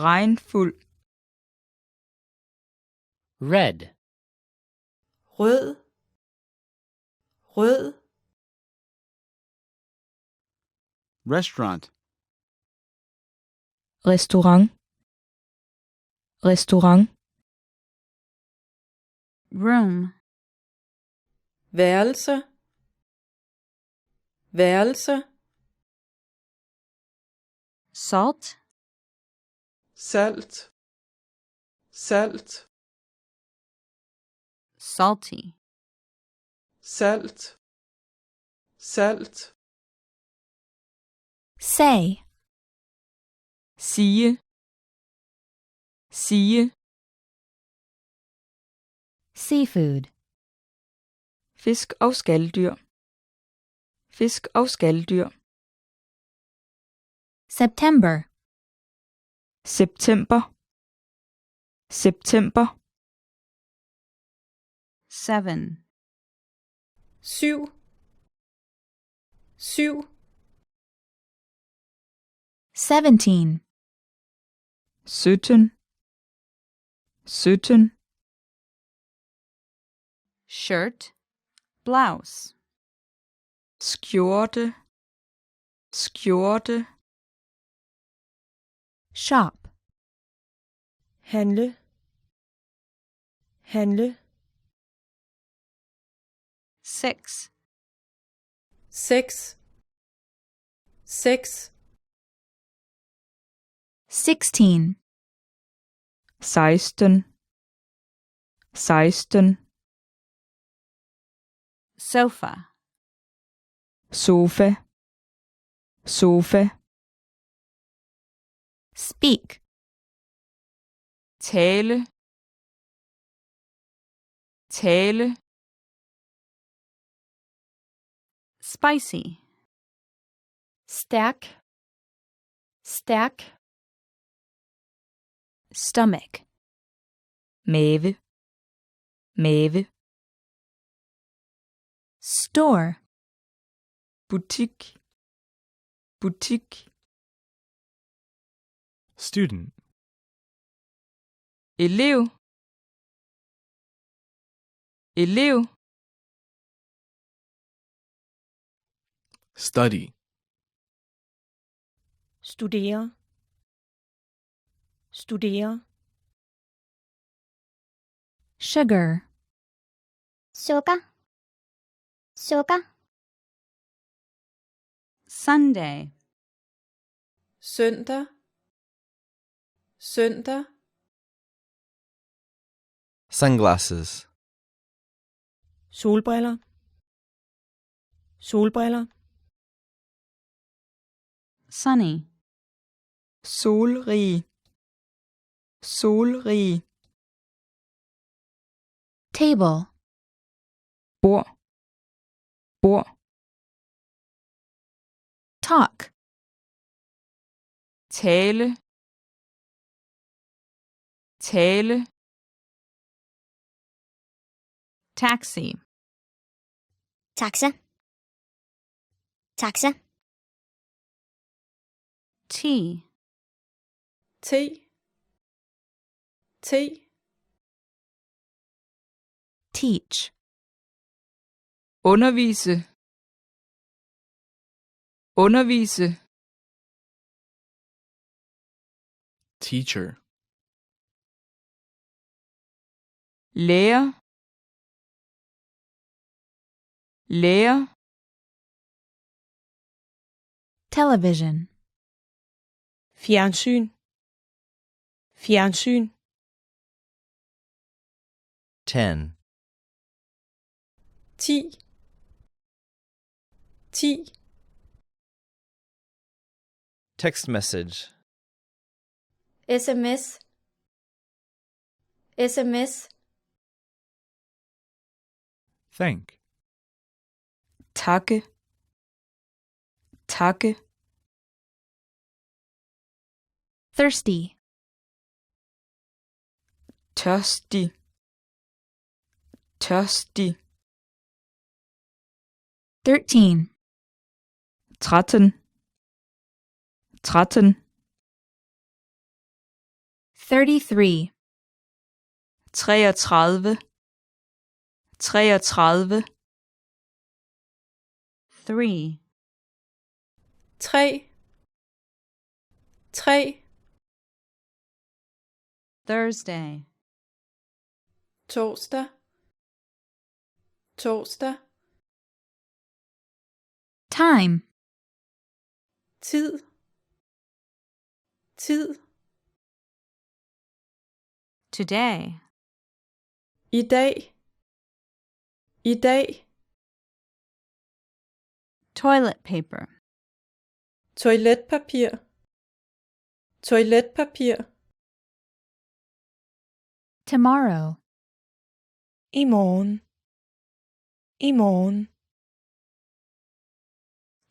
Regnfuld. Red. rød, rød, Restaurant. Restaurant. Restaurant. Room. værelse, værelse, Salt. salt, salt, Salty. salt, salt, Say. Sige. Sige. Seafood. Fisk og skaldyr. Fisk og skaldyr. September. September. September. 7. 7, 7, 17. 17. 17. Shirt. Blouse. Skjorte. Skjorte. Shop. Handle. Handle. 6. 6, 6, 16. 16. 16. Sofa. Sofa. Sofa. Speak. Tale. Tale. Spicy. Stærk. Stærk. Stomach. Mave. Mave. Store. Butik. Butik. elev, Study. studere, studere, sugar, sukker, sukker, Sunday, søndag, søndag, Sunglasses. solbriller, solbriller, sunny, solrig, solrig, table, bord, bord, talk, tale, tale, taxi, taxa, taxa, tea, te, te, teach, undervise, undervise, Teacher. lærer, lærer, television, fjernsyn, fjernsyn, 10. 10, 10, Text message. sms, sms, Thank. takke, takke, thirsty, tørstig, tørstig, 13, 13, 13, 33, 33, 33, 3, 3, 3, Thursday, torsdag, torsdag, time, tid, tid, today, i dag, i dag, toilet paper, toiletpapir, toiletpapir, tomorrow, i morgen, i morgen,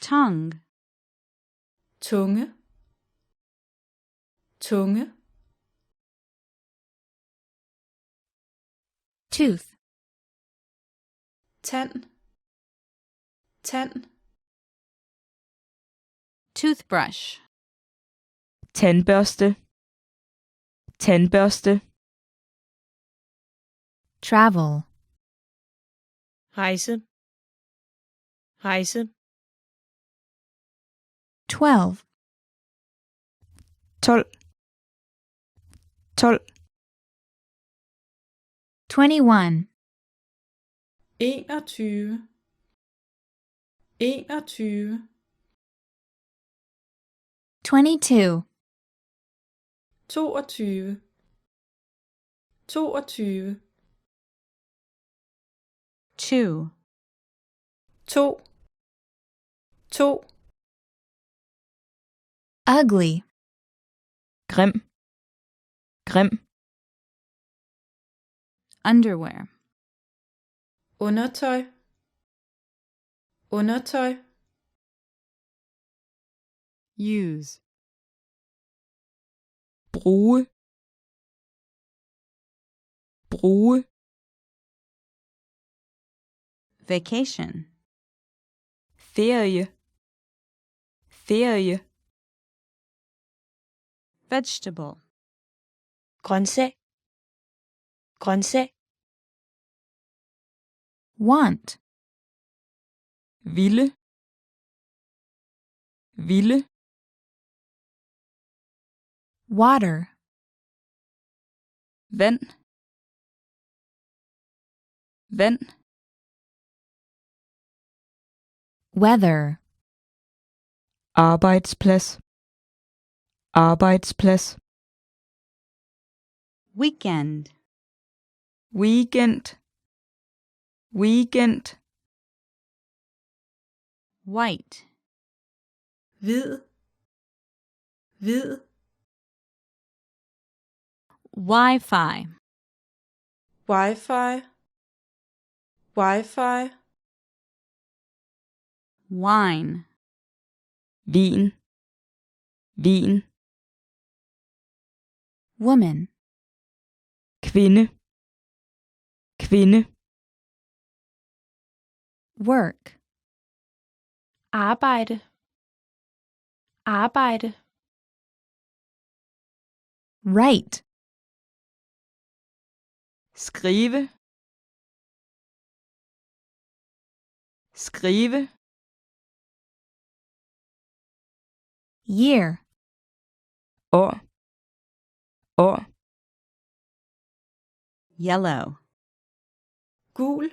tongue, tunge, tunge, tooth, tand, tand, toothbrush, tandbørste, tandbørste, travel, rejse, rejse, 12, 12, 12, 21, 21, 21, 22, 22, 22, 2, 2, 2, ugly, grim, grim, underwear, undertøj, undertøj, use, bruge, bruge, vacation, ferie, ferie, vegetable, grøntsag, grøntsag, Want. ville, ville, Water. vand, vand, Weather. arbejdsplads, arbejdsplads, Weekend. weekend, weekend, White. hvid, hvid, Wi-Fi. wifi, wifi, Wine. vin, vin, Woman. kvinde, kvinde, Work. Arbejde. Arbejde. Write. skrive, skrive, Year. år, år, Yellow. gul,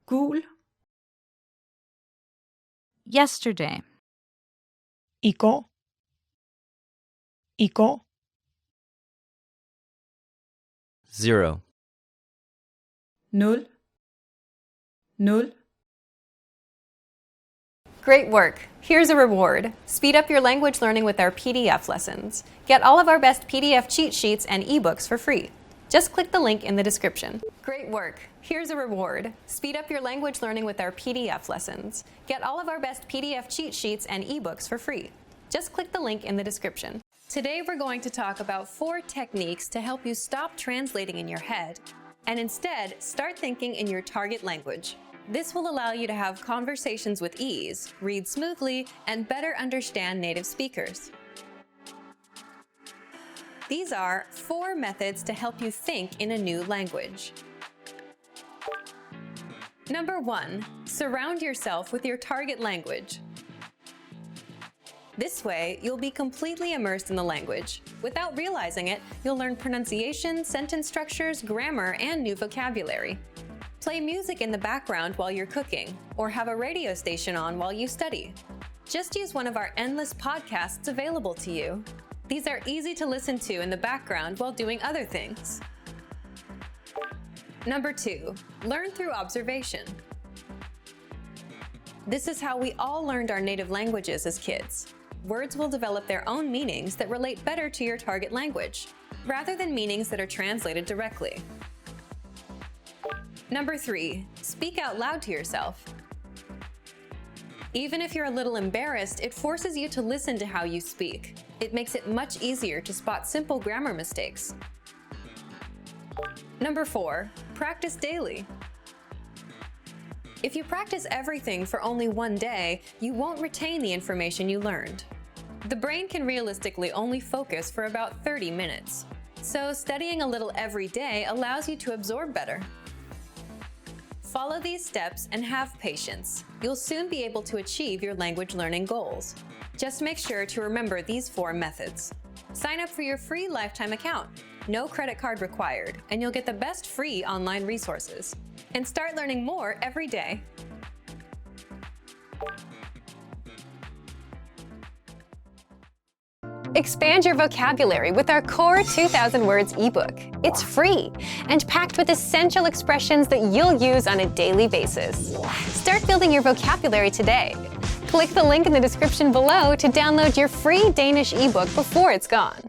gul, Yesterday. I går. I går. 0, 0, 0, Great work! Here's a reward. Speed up your language learning with our PDF lessons. Get all of our best PDF cheat sheets and ebooks for free. Just click the link in the description. Great work! Here's a reward. Speed up your language learning with our PDF lessons. Get all of our best PDF cheat sheets and ebooks for free. Just click the link in the description. Today we're going to talk about 4 techniques to help you stop translating in your head and instead start thinking in your target language. This will allow you to have conversations with ease, read smoothly, and better understand native speakers. These are 4 methods to help you think in a new language. Number 1, surround yourself with your target language. This way, you'll be completely immersed in the language. Without realizing it, you'll learn pronunciation, sentence structures, grammar, and new vocabulary. Play music in the background while you're cooking, or have a radio station on while you study. Just use one of our endless podcasts available to you. These are easy to listen to in the background while doing other things. Number 2, learn through observation. This is how we all learned our native languages as kids. Words will develop their own meanings that relate better to your target language, rather than meanings that are translated directly. Number 3, speak out loud to yourself. Even if you're a little embarrassed, it forces you to listen to how you speak. It makes it much easier to spot simple grammar mistakes. Number 4, practice daily. If you practice everything for only one day, you won't retain the information you learned. The brain can realistically only focus for about 30 minutes. So studying a little every day allows you to absorb better. Follow these steps and have patience. You'll soon be able to achieve your language learning goals. Just make sure to remember these 4 methods. Sign up for your free lifetime account. No credit card required, and you'll get the best free online resources. And start learning more every day. Expand your vocabulary with our Core 2000 Words ebook. It's free and packed with essential expressions that you'll use on a daily basis. Start building your vocabulary today. Click the link in the description below to download your free Danish ebook before it's gone.